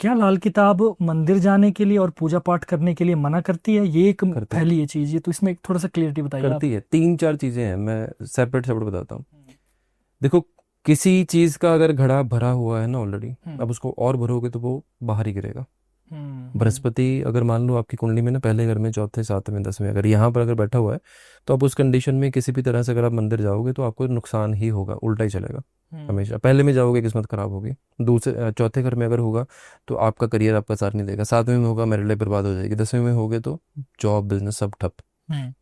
क्या लाल किताब मंदिर जाने के लिए और पूजा पाठ करने के लिए मना करती है? ये एक करती है। पहली ये चीज, ये तो इसमें एक थोड़ा सा क्लियरिटी बताइए आप। करती है, तीन चार चीजें हैं, मैं सेपरेट सेपरेट बताता हूँ। हम्म। देखो, किसी चीज का अगर घड़ा भरा हुआ है ना ऑलरेडी, हम्म। अब उसको और भरोगे तो वो बाहर ही गिरेगा। हम्म। बृहस्पति अगर मान लो आपकी कुंडली में ना पहले घर में, चौथे, सातवें, दसवें, अगर यहाँ पर अगर बैठा हुआ है, तो आप उस कंडीशन में किसी भी तरह से अगर आप मंदिर जाओगे तो आपको नुकसान ही होगा, उल्टा ही चलेगा। हम्म। हमेशा पहले में जाओगे किस्मत खराब होगी। दूसरे चौथे घर में अगर होगा तो आपका करियर आपका साथ नहीं देगा। सातवें में होगा, मेरे लिए बर्बाद हो जाएगी। दसवें में होगे तो जॉब, बिजनेस सब ठप। हम्म।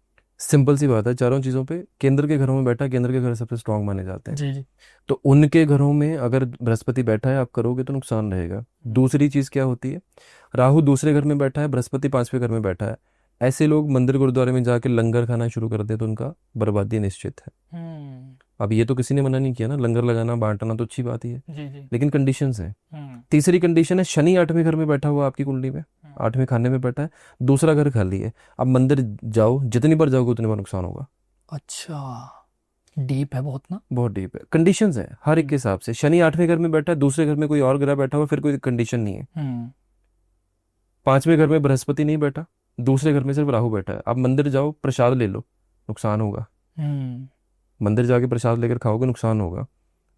सिंपल सी बात है, चारों चीज़ों पे केंद्र के घरों में बैठा, केंद्र के घर सबसे स्ट्रांग माने जाते हैं। जी जी। तो उनके घरों में अगर बृहस्पति बैठा है, आप करोगे तो नुकसान रहेगा। दूसरी चीज़ क्या होती है, राहु दूसरे घर में बैठा है, बृहस्पति पांचवें घर में बैठा है। ऐसे लोग मंदिर गुरुद्वारे में जाके लंगर खाना शुरू कर दे तो उनका बर्बादी निश्चित है। हम्म। अब ये तो किसी ने मना नहीं किया ना, लंगर लगाना बांटना तो अच्छी बात ही है, जी जी। लेकिन कंडीशंस हैं। हम्म। तीसरी कंडीशन है, शनि आठवें घर में बैठा हुआ आपकी कुंडली में, हम्म। आठवें खाने में बैठा है, दूसरा घर खाली है। अब मंदिर जाओ, जितनी बार जाओगे उतनी बार नुकसान होगा। अच्छा, डीप है बहुत ना। बहुत डीप है, कंडीशंस है हर एक हम्म। के हिसाब से। शनि आठवें घर में बैठा है, दूसरे घर में कोई और ग्रह बैठा हुआ, फिर कोई कंडीशन नहीं है। हम्म। पांचवें घर में बृहस्पति नहीं बैठा, दूसरे घर में सिर्फ राहु बैठा है। आप मंदिर जाओ, प्रसाद ले लो, नुकसान होगा। हम्म। मंदिर जाके प्रसाद लेकर खाओगे, नुकसान होगा।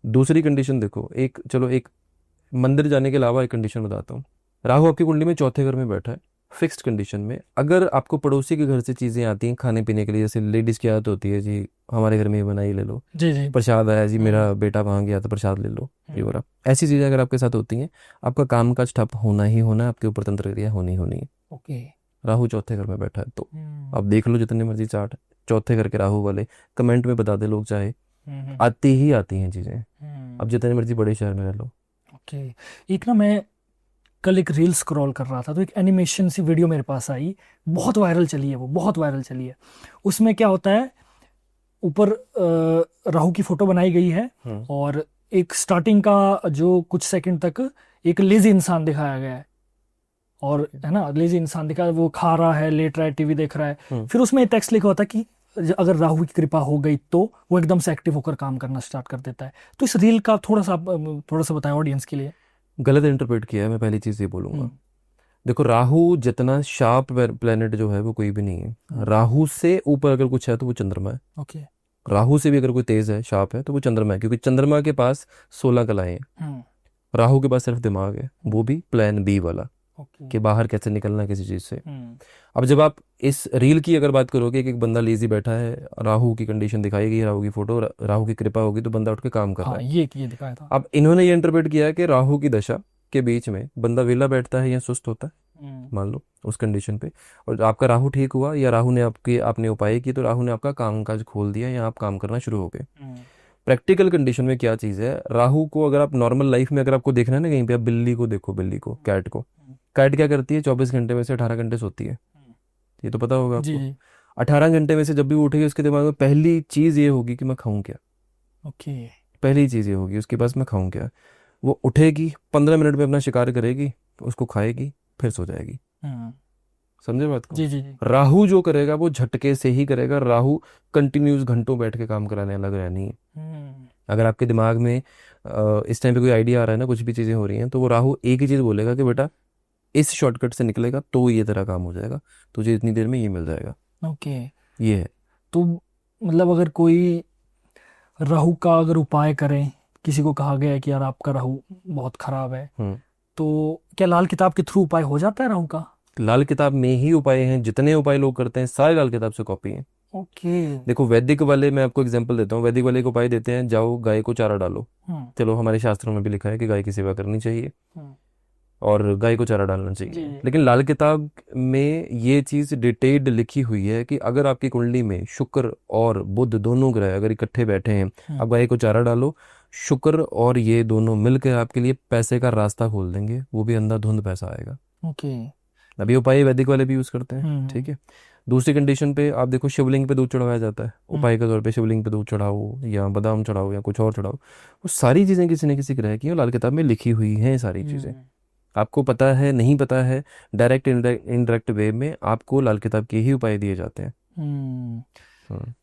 दूसरी कंडीशन देखो, एक चलो एक मंदिर जाने के अलावा एक कंडीशन बताता हूँ। राहु आपकी कुंडली में चौथे घर में बैठा है, फिक्स्ड कंडीशन में। अगर आपको पड़ोसी के घर से चीज़ें आती हैं खाने पीने के लिए, जैसे लेडीज़ की आदत होती है जी, हमारे घर में ये बनाई ले लो, जी जी। प्रसाद आया जी, हम्म। मेरा बेटा वहाँ गया तो प्रसाद ले लो, ये हम्म। बोला। ऐसी चीज़ें अगर आपके साथ होती हैं, आपका काम काज ठप होना ही होना है, आपके ऊपर तंत्र क्रिया होनी ही होनी है। ओके। राहु चौथे घर में बैठा है तो हम्म। आप देख लो जितने मर्जी चार्ट, चौथे घर के राहु वाले कमेंट में बता दे लोग चाहे, हम्म। आती ही आती हैं चीज़ें। हम्म। अब जितने मर्जी बड़े शहर में रह लो। ओके। एक ना, मैं कल एक रील स्क्रॉल कर रहा था तो एक एनिमेशन सी वीडियो मेरे पास आई। बहुत वायरल चली है, वो बहुत वायरल चली है। उसमें क्या होता है, ऊपर राहु की फोटो बनाई गई है, हम्म। और एक स्टार्टिंग का जो कुछ सेकंड तक एक लेजी इंसान दिखाया गया है। और है ना, लेजी इंसान दिखा, वो खा रहा है, लेट रहा है, टीवी देख रहा है। हम्म। फिर उसमें टेक्स्ट लिखा होता है कि अगर राहु की कृपा हो गई तो वो एकदम से एक्टिव होकर काम करना स्टार्ट कर देता है। तो इस रील का थोड़ा सा थोड़ा सा बताएं ऑडियंस के लिए। गलत इंटरप्रेट किया है, मैं पहली चीज़ ये बोलूंगा। हम्म। देखो, राहु जितना शार्प प्लेनेट जो है वो कोई भी नहीं है। हम्म। राहु से ऊपर अगर कुछ है तो वो चंद्रमा है। ओके। राहु से भी अगर कोई तेज है, शार्प है, तो वो चंद्रमा है, क्योंकि चंद्रमा के पास 16 कलाएं हैं। हम्म। राहु के पास सिर्फ दिमाग है, हम्म। वो भी प्लान बी वाला, ओके। कि बाहर कैसे निकलना है किसी चीज़ से। हम्म। अब जब आप इस रील की अगर बात करोगे कि एक बंदा लेजी बैठा है, राहु की कंडीशन दिखाई गई, राहु की फोटो, राहु की कृपा होगी तो बंदा उठ के काम कर हाँ, रहा है। ये दिखाया था। अब इन्होंने ये इंटरप्रेट किया है कि राहु की दशा के बीच में बंदा वेला बैठता है या सुस्त होता है, हम्म। मान लो उस कंडीशन पे, और आपका राहु ठीक हुआ या राहु ने आपने उपाय की तो राहु ने आपका काम काज खोल दिया या आप काम करना शुरू हो गए। हम्म। प्रैक्टिकल कंडीशन में क्या चीज़ है, राहु को अगर आप नॉर्मल लाइफ में अगर आपको देखना है ना कहीं पे, आप बिल्ली को देखो, बिल्ली को, कैट को। हम्म। कैट क्या करती है, 24 घंटे में से 18 घंटे सोती है, हम्म। ये तो पता होगा जी आपको। जी। 18 घंटे में से जब भी वो उठेगी, उसके दिमाग में पहली चीज़ ये होगी कि मैं खाऊं क्या। ओके। पहली चीज़ ये होगी उसके पास, मैं खाऊं क्या। वो उठेगी, 15 मिनट में अपना शिकार करेगी, उसको खाएगी, फिर सो जाएगी। हम्म। समझे बात को। जी जी जी। राहु जो करेगा वो झटके से ही करेगा। राहु कंटिन्यूस घंटों बैठ के काम कराने वाला ग्रह नहीं है। हम्म। अगर आपके दिमाग में इस टाइम पे कोई आइडिया आ रहा है ना, कुछ भी चीज़ें हो रही हैं, तो वो राहु एक ही चीज़ बोलेगा कि बेटा इस शॉर्टकट से निकलेगा तो ये तेरा काम हो जाएगा, तुझे इतनी देर में ये मिल जाएगा। ओके। ये है। तो मतलब अगर कोई राहु का अगर उपाय करें, किसी को कहा गया है कि यार आपका राहु बहुत खराब है, हम्म। तो क्या लाल किताब के थ्रू उपाय हो जाता है राहु का? लाल किताब में ही उपाय हैं, जितने उपाय लोग करते हैं सारे लाल किताब से कॉपी हैं। ओके। देखो, वैदिक वाले, मैं आपको एग्जांपल देता हूँ। वैदिक वाले को उपाय देते हैं, जाओ गाय को चारा डालो। हम्म। चलो, हमारे शास्त्रों में भी लिखा है कि गाय की सेवा करनी चाहिए हम्म। और गाय को चारा डालना जी। चाहिए, लेकिन लाल किताब में ये चीज़ डिटेल्ड लिखी हुई है कि अगर आपकी कुंडली में शुक्र और बुध दोनों ग्रह अगर इकट्ठे बैठे हैं, हम्म। आप गाय को चारा डालो, शुक्र और ये दोनों मिलकर आपके लिए पैसे का रास्ता खोल देंगे, वो भी अंधाधुंध पैसा आएगा। ओके। अभी उपाय वैदिक वाले भी यूज़ करते हैं, हम्म। ठीक है। दूसरी कंडीशन पे आप देखो, शिवलिंग पे दूध चढ़ाया जाता है हम्म। उपाय के तौर पे। शिवलिंग पे दूध चढ़ाओ या बादाम चढ़ाओ या कुछ और चढ़ाओ, वो सारी चीज़ें किसी न किसी ग्रह की और लाल किताब में लिखी हुई हैं सारी चीज़ें। हम्म। आपको पता है नहीं पता है, डायरेक्ट इनडायरेक्ट वे में आपको लाल किताब के ही उपाय दिए जाते हैं। हम्म। हाँ।